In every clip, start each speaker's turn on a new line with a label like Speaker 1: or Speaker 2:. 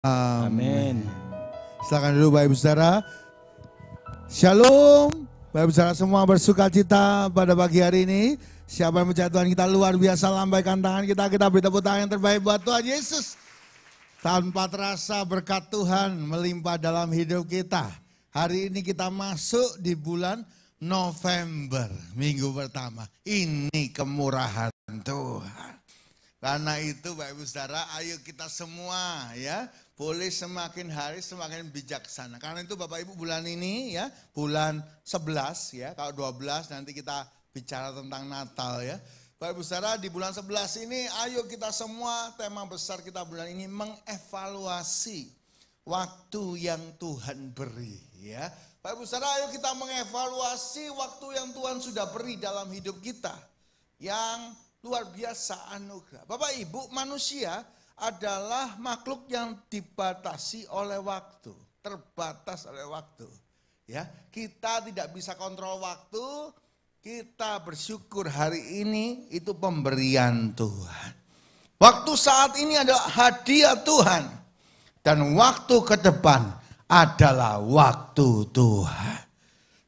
Speaker 1: Amin.
Speaker 2: Silakan dulu Bapak Ibu Saudara. Shalom. Bapak Ibu Saudara semua bersuka cita pada pagi hari ini. Siapa yang percaya Tuhan kita luar biasa, lambaikan tangan kita beri tepuk tangan yang terbaik buat Tuhan Yesus. Tanpa terasa berkat Tuhan melimpah dalam hidup kita. Hari ini kita masuk di bulan November, minggu pertama. Ini kemurahan Tuhan. Karena itu Bapak Ibu Saudara, ayo kita semua ya, boleh semakin hari semakin bijaksana. Karena itu Bapak Ibu bulan ini ya, bulan 11 ya, kalau 12 nanti kita bicara tentang Natal ya. Bapak Ibu Saudara, di bulan 11 ini ayo kita semua, tema besar kita bulan ini mengevaluasi waktu yang Tuhan beri ya. Bapak Ibu Saudara, ayo kita mengevaluasi waktu yang Tuhan sudah beri dalam hidup kita. Yang luar biasa anugerah. Bapak Ibu, manusia adalah makhluk yang dibatasi oleh waktu, terbatas oleh waktu. Ya, kita tidak bisa kontrol waktu. Kita bersyukur hari ini itu pemberian Tuhan. Waktu saat ini adalah hadiah Tuhan. Dan waktu ke depan adalah waktu Tuhan.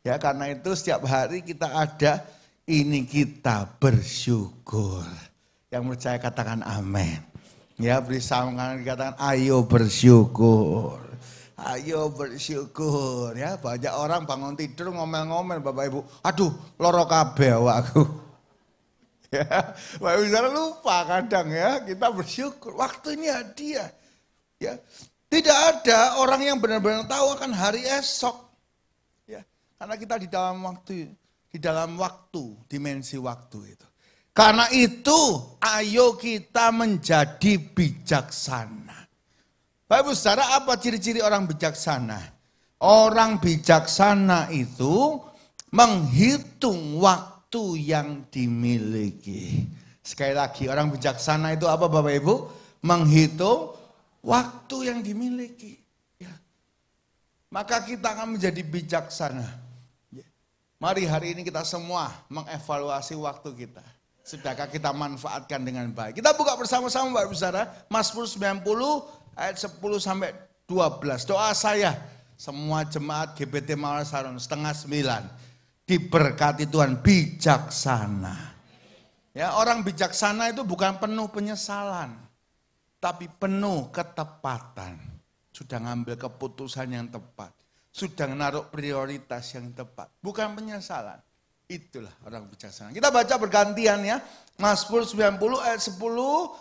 Speaker 2: Ya, karena itu setiap hari kita ada, ini kita bersyukur. Yang percaya katakan amin. Ya, beri salam kanan dikatakan ayo bersyukur. Ayo bersyukur ya. Banyak orang bangun tidur ngomel-ngomel Bapak Ibu. Aduh, loro kabeh awakku. Ya, Bapak Ibu saudara lupa kadang ya, kita bersyukur. Waktu ini hadiah. Ya. Tidak ada orang yang benar-benar tahu akan hari esok. Ya, karena kita di dalam waktu, dimensi waktu itu. Karena itu, ayo kita menjadi bijaksana. Bapak Ibu Saudara, apa ciri-ciri orang bijaksana? Orang bijaksana itu menghitung waktu yang dimiliki. Sekali lagi, orang bijaksana itu apa Bapak Ibu? Menghitung waktu yang dimiliki. Ya. Maka kita akan menjadi bijaksana. Mari hari ini kita semua mengevaluasi waktu kita. Sudahkah kita manfaatkan dengan baik? Kita buka bersama-sama Bapak Ibu Saudara, Mazmur 90 ayat 10 sampai 12. Doa saya, semua jemaat GBT Mawar Saron setengah 9 diberkati Tuhan bijaksana. Ya, orang bijaksana itu bukan penuh penyesalan, tapi penuh ketepatan. Sudah ngambil keputusan yang tepat. Sudah menaruh prioritas yang tepat. Bukan penyesalan. Itulah orang bijaksana. Kita baca bergantian ya. Mazmur 90 ayat 10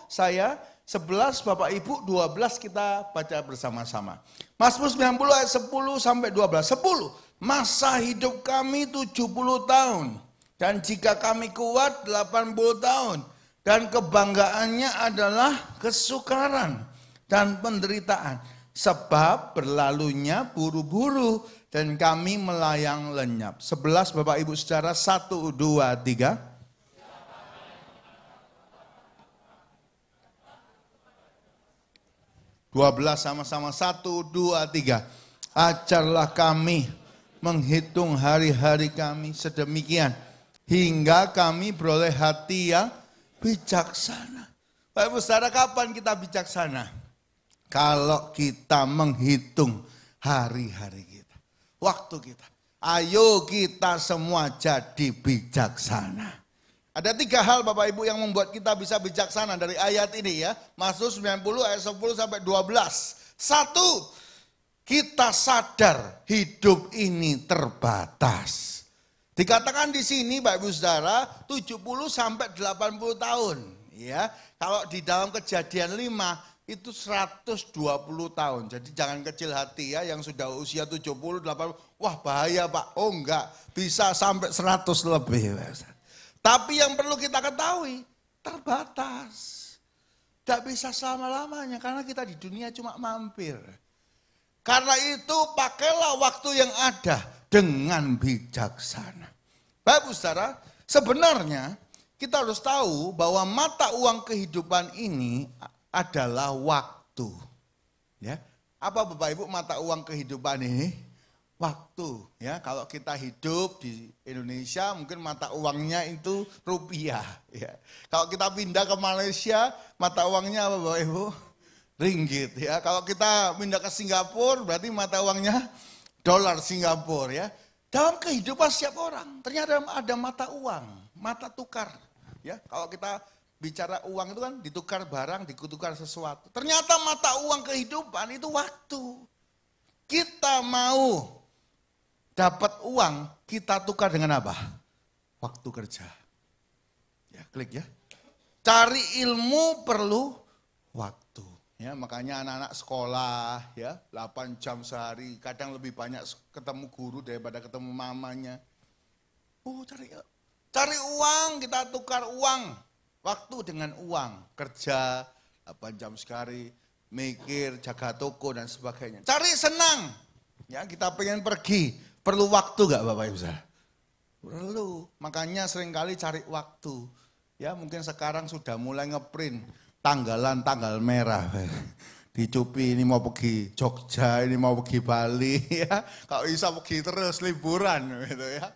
Speaker 2: saya, 11 Bapak Ibu, 12 kita baca bersama-sama. Mazmur 90 ayat 10 sampai 12. 10. Masa hidup kami 70 tahun. Dan jika kami kuat 80 tahun. Dan kebanggaannya adalah kesukaran dan penderitaan. Sebab berlalunya buru-buru dan kami melayang lenyap. 11 Bapak Ibu Saudara, 1, 2, 3. Dua belas sama-sama, 1, 2, 3. Ajarlah kami menghitung hari-hari kami sedemikian. Hingga kami beroleh hati yang bijaksana. Bapak Ibu Saudara, kapan kita bijaksana? Kalau kita menghitung hari-hari kita, waktu kita. Ayo kita semua jadi bijaksana. Ada 3 hal Bapak Ibu yang membuat kita bisa bijaksana dari ayat ini ya. Mazmur 90 ayat 10 sampai 12. 1, kita sadar hidup ini terbatas. Dikatakan di sini Bapak Ibu Saudara 70 sampai 80 tahun. Ya, kalau di dalam Kejadian 5 itu 120 tahun. Jadi jangan kecil hati ya, yang sudah usia 70, 80, wah bahaya Pak. Oh enggak, bisa sampai 100 lebih. Tapi yang perlu kita ketahui, terbatas. Tidak bisa selama-lamanya, karena kita di dunia cuma mampir. Karena itu pakailah waktu yang ada dengan bijaksana. Bapak Ibu Saudara, sebenarnya kita harus tahu bahwa mata uang kehidupan ini adalah waktu. Ya. Apa Bapak Ibu mata uang kehidupan ini? Waktu. Ya, kalau kita hidup di Indonesia mungkin mata uangnya itu rupiah. Ya. Kalau kita pindah ke Malaysia, mata uangnya apa Bapak Ibu? ringgit ya. Kalau kita pindah ke Singapura berarti mata uangnya dolar Singapura ya. Dalam kehidupan setiap orang ternyata ada mata uang, mata tukar ya. Kalau kita bicara uang itu kan ditukar barang, ditukar sesuatu. Ternyata mata uang kehidupan itu waktu. Kita mau dapat uang, kita tukar dengan apa? Waktu kerja. Ya, klik ya. Cari ilmu perlu waktu. Ya, makanya anak-anak sekolah ya 8 jam sehari, kadang lebih banyak ketemu guru daripada ketemu mamanya. Oh, cari uang, kita tukar uang. Waktu dengan uang, kerja 8 jam sekali, mikir, jaga toko dan sebagainya. Cari senang. Ya, kita pengen pergi, perlu waktu gak Bapak Ibu Saudara? Perlu. Makanya seringkali cari waktu. Ya, mungkin sekarang sudah mulai ngeprint tanggal merah. Dicupi ini mau pergi Jogja, ini mau pergi Bali ya. Kalau bisa pergi terus liburan gitu ya.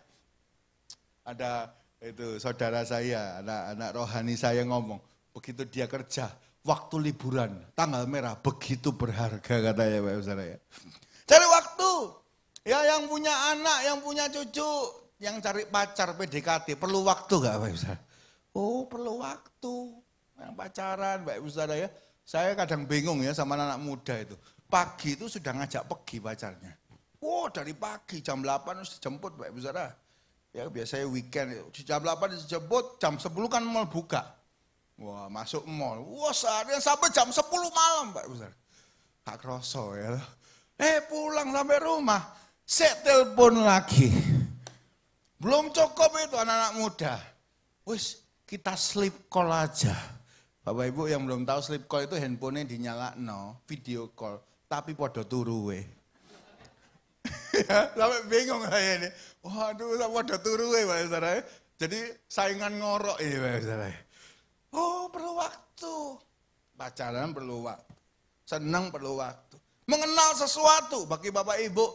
Speaker 2: Ada itu saudara saya, anak rohani saya ngomong, begitu dia kerja, waktu liburan, tanggal merah begitu berharga katanya Pak Saudara ya. Cari waktu. Ya yang punya anak, yang punya cucu, yang cari pacar PDKT perlu waktu gak Pak Saudara? Oh, perlu waktu. Yang pacaran, Mbak Ibu Saudara ya. Saya kadang bingung ya sama anak muda itu. Pagi itu sudah ngajak pergi pacarnya. Wow, dari pagi jam 8 harus dijemput Mbak Ibu Saudara. Ya biasanya weekend, jam 8 dijemput, jam 10 kan mall buka. Wah, masuk mall. Wah, seharian sampai jam 10 malam Mbak Ibu Saudara. Kak kroso ya. Pulang sampai rumah, saya telepon lagi. Belum cukup itu anak-anak muda. Wis, kita sleep call aja. Bapak Ibu yang belum tahu sleep call itu handphonenya dinyalakno, video call, tapi podo turu we. Sampai bingung saya ini. Waduh, podo turu we Pak Saudara. Jadi saingan ngorok ini Pak Saudara. Oh, perlu waktu. Pacaran perlu waktu. Senang perlu waktu. Mengenal sesuatu bagi Bapak Ibu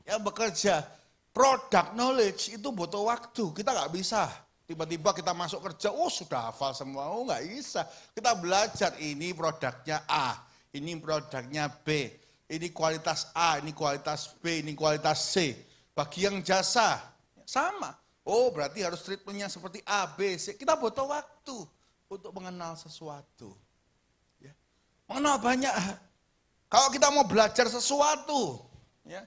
Speaker 2: yang bekerja, product knowledge itu butuh waktu. Kita nggak bisa. Tiba-tiba kita masuk kerja, oh sudah hafal semua, oh nggak bisa. Kita belajar, ini produknya A, ini produknya B, ini kualitas A, ini kualitas B, ini kualitas C. Bagi yang jasa, sama. Oh berarti harus treatmentnya seperti A, B, C. Kita butuh waktu untuk mengenal sesuatu. Ya. Mengenal banyak. Kalau kita mau belajar sesuatu, ya,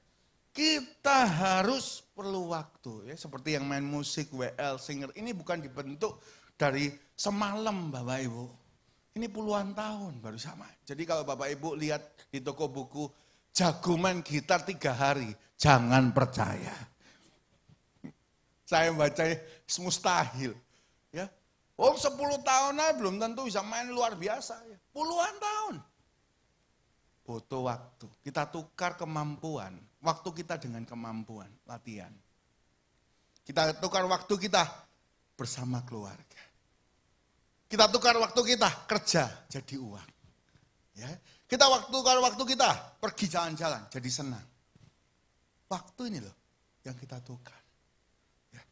Speaker 2: kita harus perlu waktu ya, seperti yang main musik WL singer ini bukan dibentuk dari semalam Bapak Ibu. Ini puluhan tahun baru sama. Jadi kalau Bapak Ibu lihat di toko buku jago main gitar 3 hari, jangan percaya. Saya baca mustahil ya. Oh 10 tahun aja belum tentu bisa main luar biasa ya. Puluhan tahun. Butuh waktu. Kita tukar kemampuan. Waktu kita dengan kemampuan, latihan. Kita tukar waktu kita bersama keluarga. Kita tukar waktu kita kerja jadi uang. Ya. Kita tukar waktu kita pergi jalan-jalan jadi senang. Waktu ini loh yang kita tukar. Ya.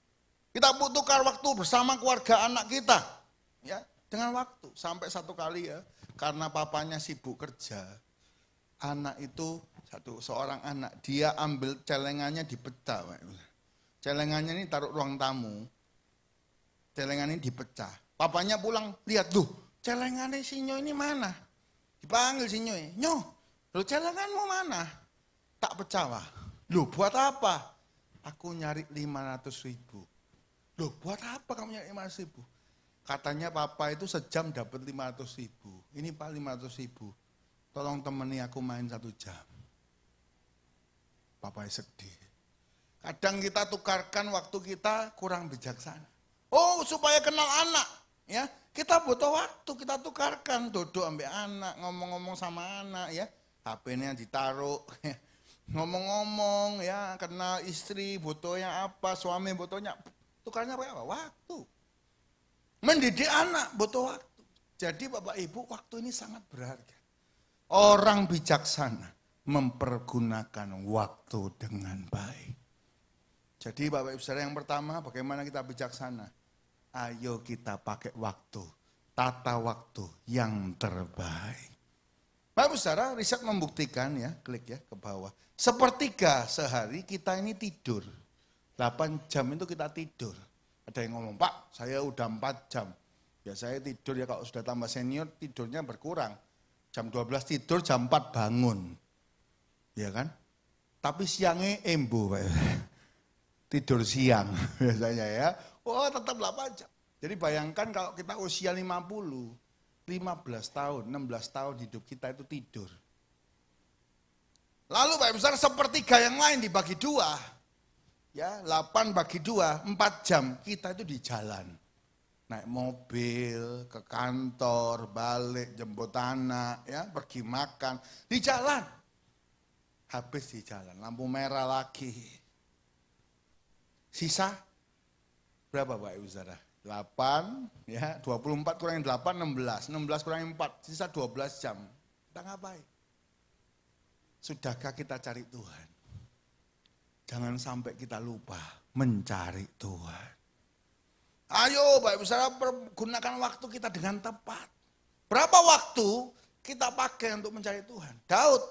Speaker 2: Kita tukar waktu bersama keluarga anak kita. Ya, dengan waktu. Sampai satu kali ya, karena papanya sibuk kerja. Anak itu seorang anak, dia ambil celengannya dipecah. Celengannya ini taruh ruang tamu. Celengannya dipecah. Papanya pulang, lihat tuh, celengannya si Nyo ini mana? Dipanggil si Nyo, Nyo, lo celenganmu mana? Tak pecah Wah. Loh buat apa? Aku nyari 500.000. Loh buat apa kamu nyari 500.000? Katanya papa itu sejam dapat 500.000. Ini Pak 500.000. Tolong temani aku main 1 jam. Bapak sedih. Kadang kita tukarkan waktu kita kurang bijaksana. Oh supaya kenal anak. Ya, kita butuh waktu, kita tukarkan. Duduk ambil anak, ngomong-ngomong sama anak ya. HP-nya ditaruh. Ngomong-ngomong ya, kenal istri, butuhnya apa, suami butuhnya. Tukarnya apa? Waktu. Mendidik anak butuh waktu. Jadi Bapak Ibu, waktu ini sangat berharga. Orang bijaksana mempergunakan waktu dengan baik. Jadi Bapak Ibu Saudara yang pertama, bagaimana kita bijaksana? Ayo kita pakai waktu, tata waktu yang terbaik. Bapak saudara, riset membuktikan ya, klik ya ke bawah. Sepertiga sehari kita ini tidur. 8 jam itu kita tidur. Ada yang ngomong, Pak saya udah 4 jam. Ya saya tidur ya, kalau sudah tambah senior tidurnya berkurang. Jam 12 tidur, jam 4 bangun. Ya kan? Tapi siangnya embo Pak. Tidur siang biasanya ya. Oh tetap 8 jam. Jadi bayangkan kalau kita usia 50, 15 tahun, 16 tahun hidup kita itu tidur. Lalu Pak Besar sepertiga yang lain dibagi 2. Ya, 8 bagi 2, 4 jam kita itu di jalan. Naik mobil, ke kantor, balik, jemput anak, ya, pergi makan, di jalan. Habis di jalan, lampu merah lagi. Sisa berapa Pak Ibu Saudara? 8, ya, 24 kurangin 8, 16. 16 kurangin 4, sisa 12 jam. Kita ngapain? Sudahkah kita cari Tuhan? Jangan sampai kita lupa mencari Tuhan. Ayo Bapak Ibu Saudara, pergunakan waktu kita dengan tepat. Berapa waktu kita pakai untuk mencari Tuhan? Daud,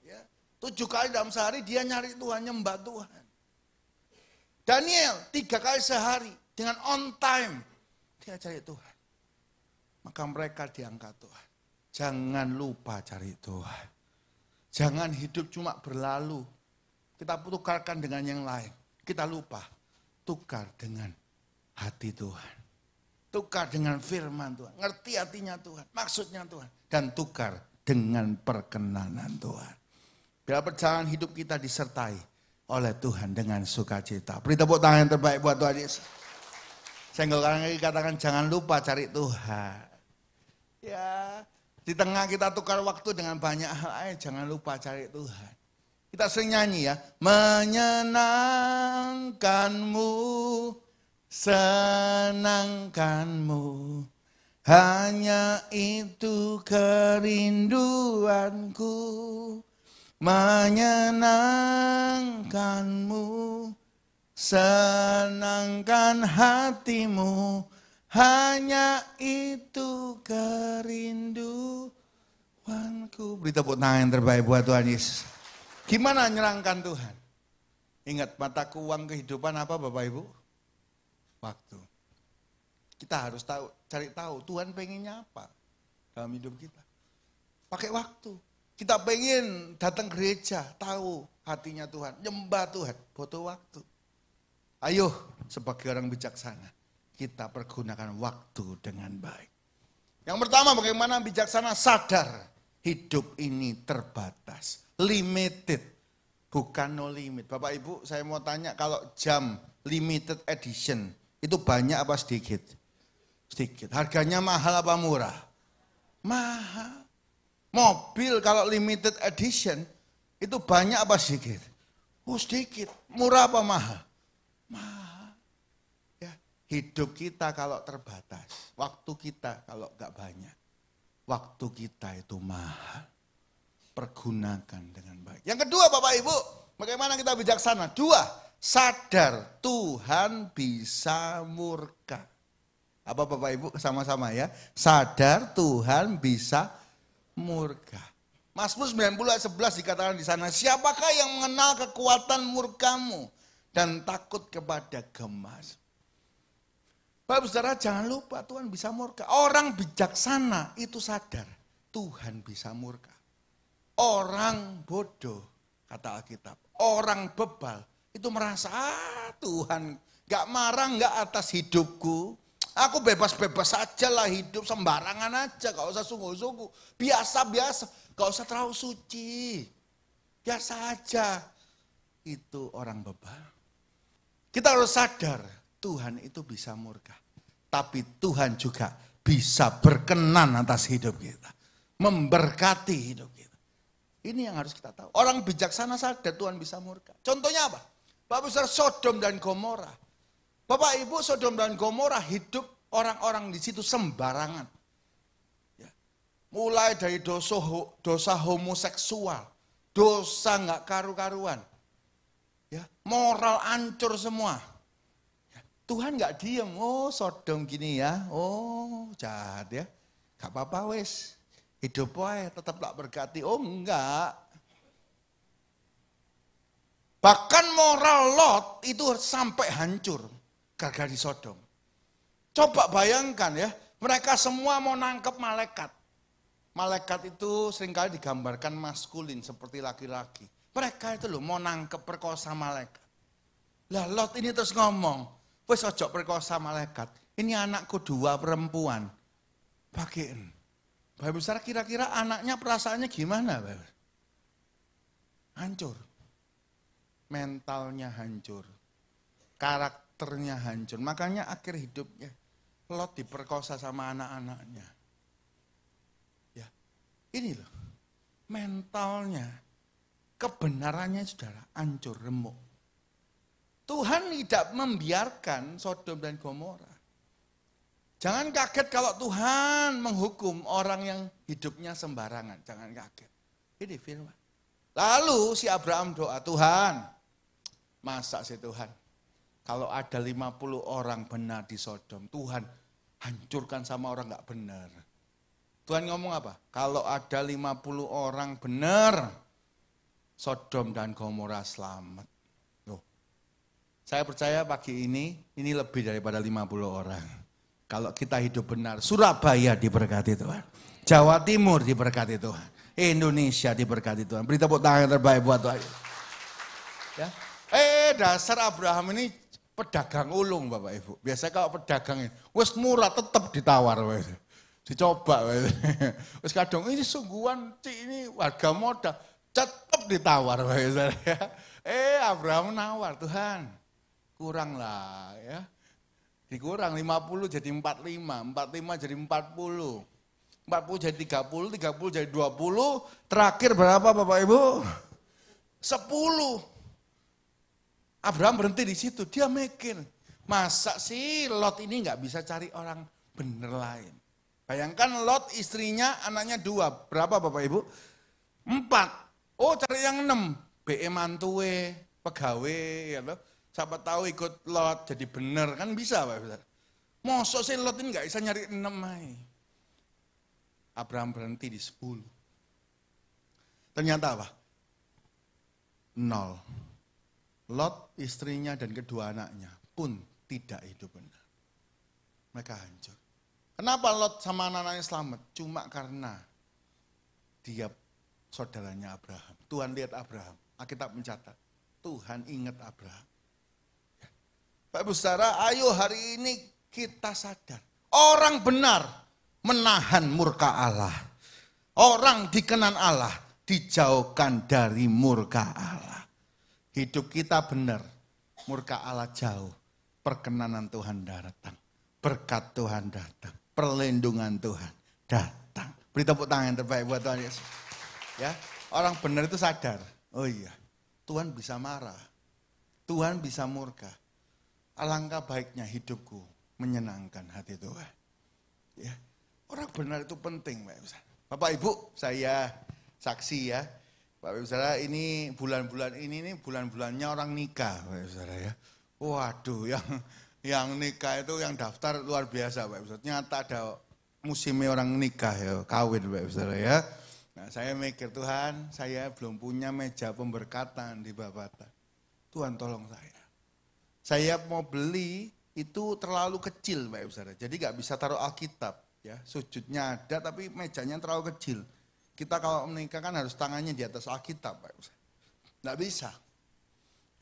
Speaker 2: ya, 7 kali dalam sehari dia nyari Tuhan, nyembah Tuhan. Daniel 3 kali sehari dengan on time dia cari Tuhan. Maka mereka diangkat Tuhan. Jangan lupa cari Tuhan. Jangan hidup cuma berlalu. Kita tukarkan dengan yang lain. Kita lupa. Tukar dengan hati Tuhan. Tukar dengan firman Tuhan. Ngerti hatinya Tuhan. Maksudnya Tuhan. Dan tukar dengan perkenanan Tuhan. Biar perjalanan hidup kita disertai oleh Tuhan dengan sukacita. Beri tepuk tangan yang terbaik buat Tuhan Yesus. Saya nggak katakan jangan lupa cari Tuhan. Ya, di tengah kita tukar waktu dengan banyak hal, jangan lupa cari Tuhan. Kita sering nyanyi ya, menyenangkanmu, senangkanmu, hanya itu kerinduanku. Menyenangkanmu, senangkan hatimu, hanya itu kerinduanku. Beri tepuk tangan yang terbaik buat Tuhan Yesus. Gimana menyenangkan Tuhan? Ingat mata uang kehidupan apa Bapak Ibu? Waktu. Kita harus tahu, cari tahu Tuhan pengennya apa dalam hidup kita. Pakai waktu. Kita pengen datang gereja, tahu hatinya Tuhan, nyembah Tuhan, butuh waktu. Ayo sebagai orang bijaksana, kita pergunakan waktu dengan baik. Yang pertama bagaimana bijaksana sadar hidup ini terbatas, limited, bukan no limit. Bapak Ibu saya mau tanya kalau jam limited edition itu banyak apa sedikit? Sedikit. Harganya mahal apa murah? Mahal. Mobil kalau limited edition itu banyak apa sedikit? Oh sedikit. Murah apa mahal? Mahal. Ya, hidup kita kalau terbatas, waktu kita kalau enggak banyak, waktu kita itu mahal. Pergunakan dengan baik. Yang kedua Bapak Ibu, bagaimana kita bijaksana? 2, sadar Tuhan bisa murka. Apa Bapak Ibu sama-sama ya? Sadar Tuhan bisa murka. Mazmur 90 ayat 11 dikatakan di sana, siapakah yang mengenal kekuatan murkamu dan takut kepada gemas. Bapak Saudara jangan lupa Tuhan bisa murka. Orang bijaksana itu sadar Tuhan bisa murka. Orang bodoh kata Alkitab, orang bebal itu merasa Tuhan gak marah gak atas hidupku. Aku bebas-bebas saja lah hidup, sembarangan aja, gak usah sungguh-sungguh. Biasa-biasa, gak usah terlalu suci. Biasa aja. Itu orang bebal. Kita harus sadar, Tuhan itu bisa murka. Tapi Tuhan juga bisa berkenan atas hidup kita. Memberkati hidup kita. Ini yang harus kita tahu. Orang bijaksana sadar Tuhan bisa murka. Contohnya apa? Bapak besar Sodom dan Gomora. Bapak Ibu, Sodom dan Gomora hidup orang-orang di situ sembarangan. Ya. Mulai dari dosa homoseksual, dosa nggak karu-karuan, ya. Moral hancur semua. Ya. Tuhan nggak diem, oh Sodom gini ya, oh jahat ya, gak apa-apa wes. Hidup wae tetap tak berkati. Oh enggak. Bahkan moral Lot itu sampai hancur gara-gara di Sodom. Coba bayangkan ya, mereka semua mau nangkep malaikat. Malaikat itu seringkali digambarkan maskulin seperti laki-laki. Mereka itu loh mau nangkep perkosa malaikat. Lah Lot ini terus ngomong, wes ojo perkosa malaikat. Ini anakku 2 perempuan. Bagiin. Bapak besar kira-kira anaknya perasaannya gimana? Bapak? Hancur. Mentalnya hancur. Karakternya hancur. Makanya akhir hidupnya Lot diperkosa sama anak-anaknya. Ya, ini loh. Mentalnya, kebenarannya saudara, hancur, remuk. Tuhan tidak membiarkan Sodom dan Gomora. Jangan kaget kalau Tuhan menghukum orang yang hidupnya sembarangan. Jangan kaget. Ini firman. Lalu si Abraham doa, Tuhan, masa sih Tuhan? Kalau ada 50 orang benar di Sodom, Tuhan hancurkan sama orang gak benar. Tuhan ngomong apa? Kalau ada 50 orang benar, Sodom dan Gomora selamat. Loh, saya percaya pagi ini lebih daripada 50 orang. Kalau kita hidup benar, Surabaya diberkati Tuhan. Jawa Timur diberkati Tuhan. Indonesia diberkati Tuhan. Beri tepuk tangan terbaik buat Tuhan. Ya. Dasar Abraham ini pedagang ulung Bapak Ibu. Biasanya kalau pedagang ini, wes murah tetap ditawar. Dicoba. Wes kadang ini sungguhan, ini warga modal. Tetap ditawar. Abraham nawar, Tuhan kurang lah ya. Dikurang 50 jadi 45, 45 jadi 40. 40 jadi 30, 30 jadi 20, terakhir berapa Bapak Ibu? 10. Abraham berhenti di situ, dia mikir, masa sih Lot ini nggak bisa cari orang bener lain. Bayangkan Lot istrinya, anaknya 2, berapa Bapak Ibu? 4, oh cari yang 6, BE mantue, pegawai, ya loh. Siapa tahu ikut Lot jadi bener, kan bisa Pak Ibu. Mosok sih Lot ini nggak bisa nyari 6 mai. Abraham berhenti di 10. Ternyata apa? 0. Lot, istrinya dan kedua anaknya pun tidak hidup benar. Mereka hancur. Kenapa Lot sama anak-anaknya selamat? Cuma karena dia saudaranya Abraham. Tuhan lihat Abraham. Alkitab mencatat. Tuhan ingat Abraham. Bapak Ibu Saudara, ayo hari ini kita sadar. Orang benar menahan murka Allah. Orang dikenan Allah dijauhkan dari murka Allah. Hidup kita benar, murka Allah jauh. Perkenanan Tuhan datang. Berkat Tuhan datang. Perlindungan Tuhan datang. Beri tepuk tangan yang terbaik buat Tuhan Yesus. Ya, orang benar itu sadar. Oh iya, Tuhan bisa marah. Tuhan bisa murka. Alangkah baiknya hidupku menyenangkan hati Tuhan. Ya, orang benar itu penting, Bapak Ibu, saya saksi ya. Bapak Ibu Saudara, ini bulan-bulan ini bulan-bulannya orang nikah, Bapak Ibu Saudara ya. Waduh, yang nikah itu yang daftar luar biasa, Bapak Ibu Saudara. Ternyata ada musimnya orang nikah ya, kawin Bapak Ibu Saudara ya. Nah, saya mikir Tuhan, saya belum punya meja pemberkatan di Babatan. Tuhan tolong saya. Saya mau beli itu terlalu kecil Bapak Ibu Saudara. Jadi gak bisa taruh Alkitab ya. Sujudnya ada tapi mejanya terlalu kecil. Kita kalau menikah kan harus tangannya di atas Alkitab Bapak Ibu Saudara. Gak bisa.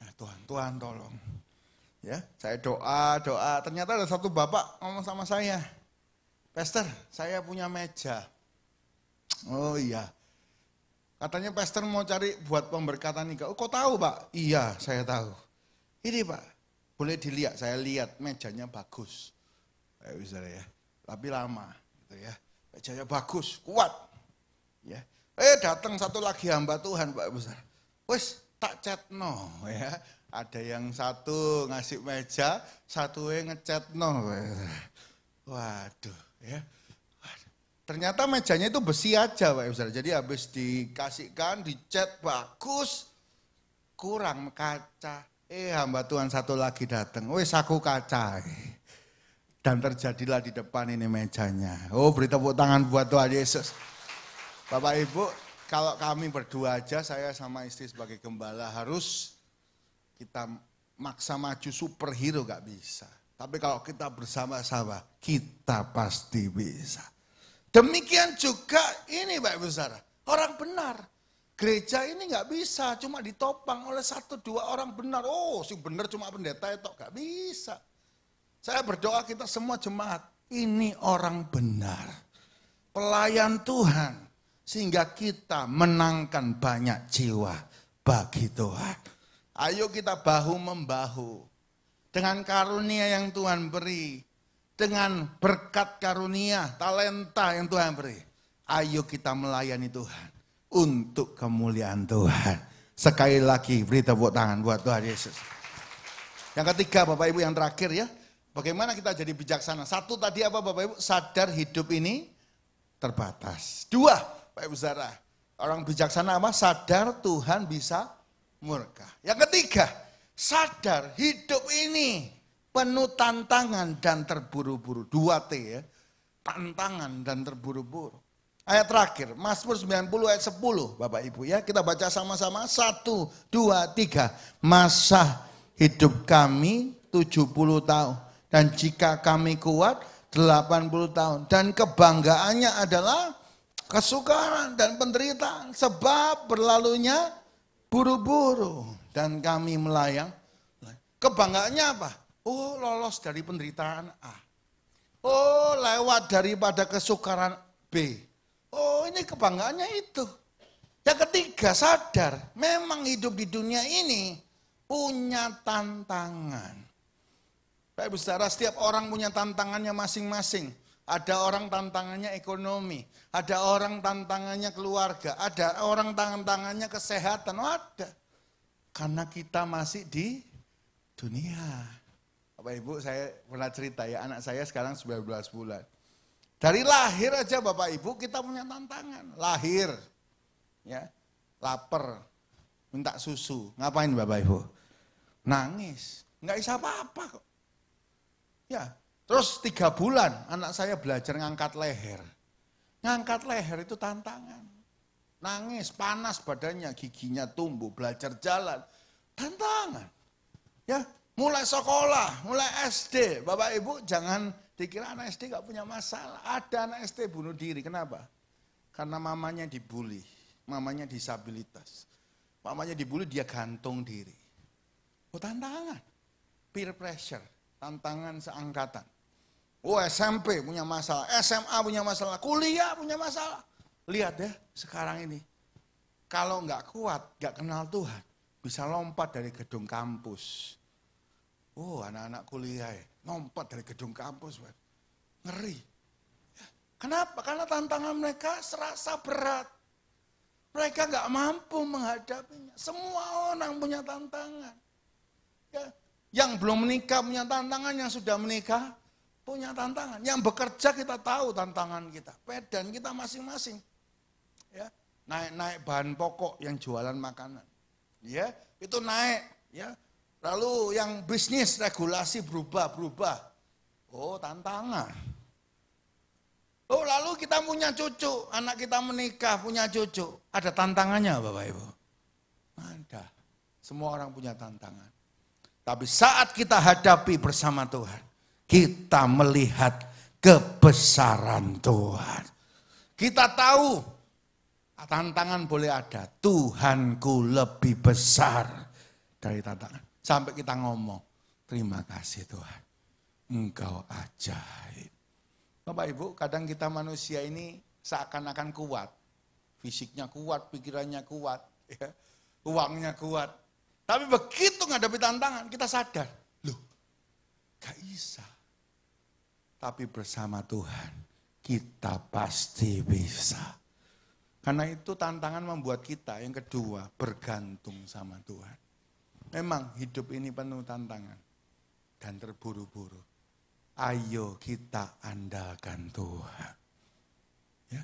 Speaker 2: Nah, Tuhan tolong. Ya, saya doa. Ternyata ada satu bapak ngomong sama saya. Pastor, saya punya meja. Oh iya. Katanya pastor mau cari buat pemberkatan nikah. Oh, kok tahu Pak? Iya, saya tahu. Ini Pak. Boleh dilihat, saya lihat mejanya bagus. Bisa ya. Tapi lama gitu ya. Mejanya bagus, kuat. Ya. Datang satu lagi hamba Tuhan Pak Besar. Wes tak chatno ya. Ada yang satu ngasih meja, satu yang ngechatno. Waduh ya. Ternyata mejanya itu besi aja Pak Besar. Jadi habis dikasihkan, dicat bagus, kurang kaca. Hamba Tuhan satu lagi datang, wes aku kaca. Dan terjadilah di depan ini mejanya. Oh, beri tepuk tangan buat Tuhan Yesus. Bapak Ibu, kalau kami berdua aja, saya sama istri sebagai gembala harus kita maksa maju superhero gak bisa. Tapi kalau kita bersama-sama, kita pasti bisa. Demikian juga ini Pak Ibu Saudara, orang benar. Gereja ini gak bisa cuma ditopang oleh 1-2 orang benar. Oh si benar cuma pendeta itu gak bisa. Saya berdoa kita semua jemaat, ini orang benar. Pelayan Tuhan. Sehingga kita menangkan banyak jiwa bagi Tuhan. Ayo kita bahu-membahu. Dengan karunia yang Tuhan beri. Dengan berkat karunia, talenta yang Tuhan beri. Ayo kita melayani Tuhan. Untuk kemuliaan Tuhan. Sekali lagi beri tepuk tangan buat Tuhan Yesus. Yang ketiga Bapak Ibu yang terakhir ya. Bagaimana kita jadi bijaksana. Satu tadi apa Bapak Ibu? Sadar hidup ini terbatas. 2. Pak Ibu Saudara, orang bijaksana apa? Sadar Tuhan bisa murka. Yang ketiga, sadar hidup ini penuh tantangan dan terburu-buru. 2T ya, tantangan dan terburu-buru. Ayat terakhir, Mazmur 90 ayat 10 Bapak Ibu ya. Kita baca sama-sama, 1, 2, 3. Masa hidup kami 70 tahun. Dan jika kami kuat 80 tahun. Dan kebanggaannya adalah kesukaran dan penderitaan sebab berlalunya buru-buru dan kami melayang. Kebanggaannya apa? Oh lolos dari penderitaan A. Oh lewat daripada kesukaran B. Oh ini kebanggaannya itu. Yang ketiga sadar memang hidup di dunia ini punya tantangan. Bapak Ibu Saudara, setiap orang punya tantangannya masing-masing. Ada orang tantangannya ekonomi, ada orang tantangannya keluarga, ada orang tantangannya kesehatan, ada. Karena kita masih di dunia. Bapak Ibu saya pernah cerita ya, anak saya sekarang 19 bulan. Dari lahir aja Bapak Ibu kita punya tantangan. Lahir, ya lapar, minta susu. Ngapain Bapak Ibu? Nangis, nggak bisa apa-apa kok. Ya. Terus 3 bulan anak saya belajar ngangkat leher. Ngangkat leher itu tantangan. Nangis, panas badannya, giginya tumbuh, belajar jalan. Tantangan. Ya, mulai sekolah, mulai SD. Bapak Ibu jangan dikira anak SD gak punya masalah. Ada anak SD bunuh diri, kenapa? Karena mamanya dibully, mamanya disabilitas. Mamanya dibully dia gantung diri. Oh tantangan, peer pressure, tantangan seangkatan. Oh SMP punya masalah, SMA punya masalah, kuliah punya masalah. Lihat ya sekarang ini. Kalau nggak kuat, nggak kenal Tuhan, bisa lompat dari gedung kampus. Oh anak-anak kuliah ya, lompat dari gedung kampus. Ngeri. Kenapa? Karena tantangan mereka serasa berat. Mereka nggak mampu menghadapinya. Semua orang punya tantangan. Ya, yang belum menikah punya tantangan, yang sudah menikah punya tantangan. Yang bekerja kita tahu tantangan kita. Pedan kita masing-masing. Ya, naik bahan pokok yang jualan makanan. Ya, itu naik, ya. Lalu yang bisnis regulasi berubah. Oh, tantangan. Oh, lalu kita punya cucu, anak kita menikah, punya cucu. Ada tantangannya, Bapak Ibu? Ada. Semua orang punya tantangan. Tapi saat kita hadapi bersama Tuhan, kita melihat kebesaran Tuhan. Kita tahu tantangan boleh ada. Tuhanku lebih besar dari tantangan. Sampai kita ngomong, terima kasih Tuhan. Engkau ajaib. Bapak Ibu, kadang kita manusia ini seakan-akan kuat. Fisiknya kuat, pikirannya kuat, ya. Uangnya kuat. Tapi begitu menghadapi tantangan, kita sadar. Loh, gak bisa. Tapi bersama Tuhan, kita pasti bisa. Karena itu tantangan membuat kita, yang kedua, bergantung sama Tuhan. Memang hidup ini penuh tantangan dan terburu-buru. Ayo kita andalkan Tuhan. Ya,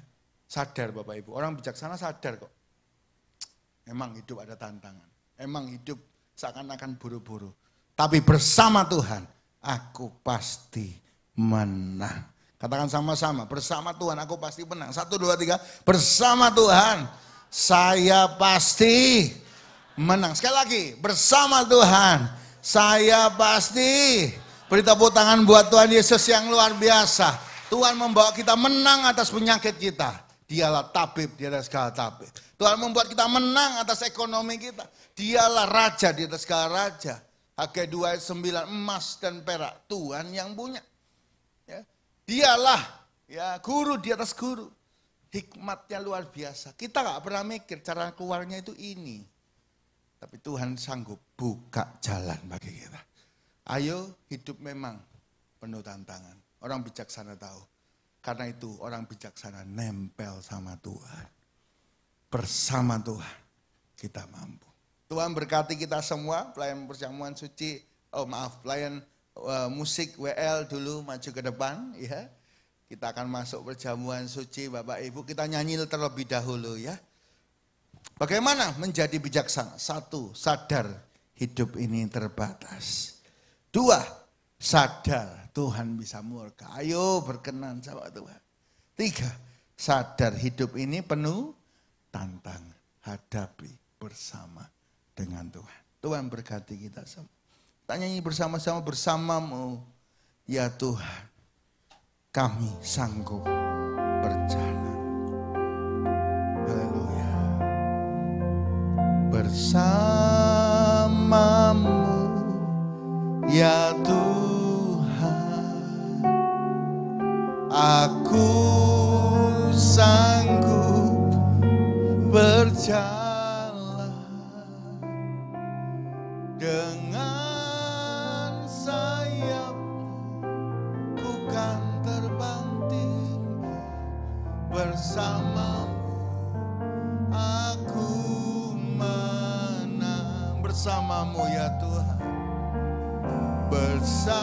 Speaker 2: sadar Bapak Ibu, orang bijaksana sadar kok. Memang hidup ada tantangan. Memang hidup seakan-akan buru-buru. Tapi bersama Tuhan, aku pasti menang. Katakan sama-sama, bersama Tuhan aku pasti menang. 1, 2, 3, bersama Tuhan saya pasti menang. Sekali lagi, bersama Tuhan saya pasti. Beri tepuk tangan buat Tuhan Yesus yang luar biasa. Tuhan membawa kita menang atas penyakit kita. Dialah tabib di atas segala tabib. Tuhan membuat kita menang atas ekonomi kita. Dialah raja di atas segala raja. Hagai 2 ayat 9, emas dan perak Tuhan yang punya. Ya. Dialah ya guru di atas guru. Hikmatnya luar biasa. Kita gak pernah mikir cara keluarnya itu ini. Tapi Tuhan sanggup buka jalan bagi kita. Ayo hidup memang penuh tantangan. Orang bijaksana tahu. Karena itu orang bijaksana nempel sama Tuhan. Bersama Tuhan kita mampu. Tuhan berkati kita semua. Pelayan perjamuan suci. Pelayan musik WL dulu maju ke depan. Ya. Kita akan masuk perjamuan suci Bapak Ibu. Kita nyanyi terlebih dahulu ya. Bagaimana menjadi bijaksana? 1, sadar hidup ini terbatas. 2, sadar Tuhan bisa murka. Ayo berkenan sama Tuhan. 3, sadar hidup ini penuh tantang. Hadapi bersama dengan Tuhan. Tuhan berkati kita semua. Kita nyanyi bersama-sama, bersamamu ya Tuhan. Kami sanggup berjalan. Haleluya. Bersamamu ya Tuhan, aku sanggup berjalan dengan sayap-Mu, ku kan terbang tinggi bersamamu. Aku menang bersamamu ya Tuhan. Bersama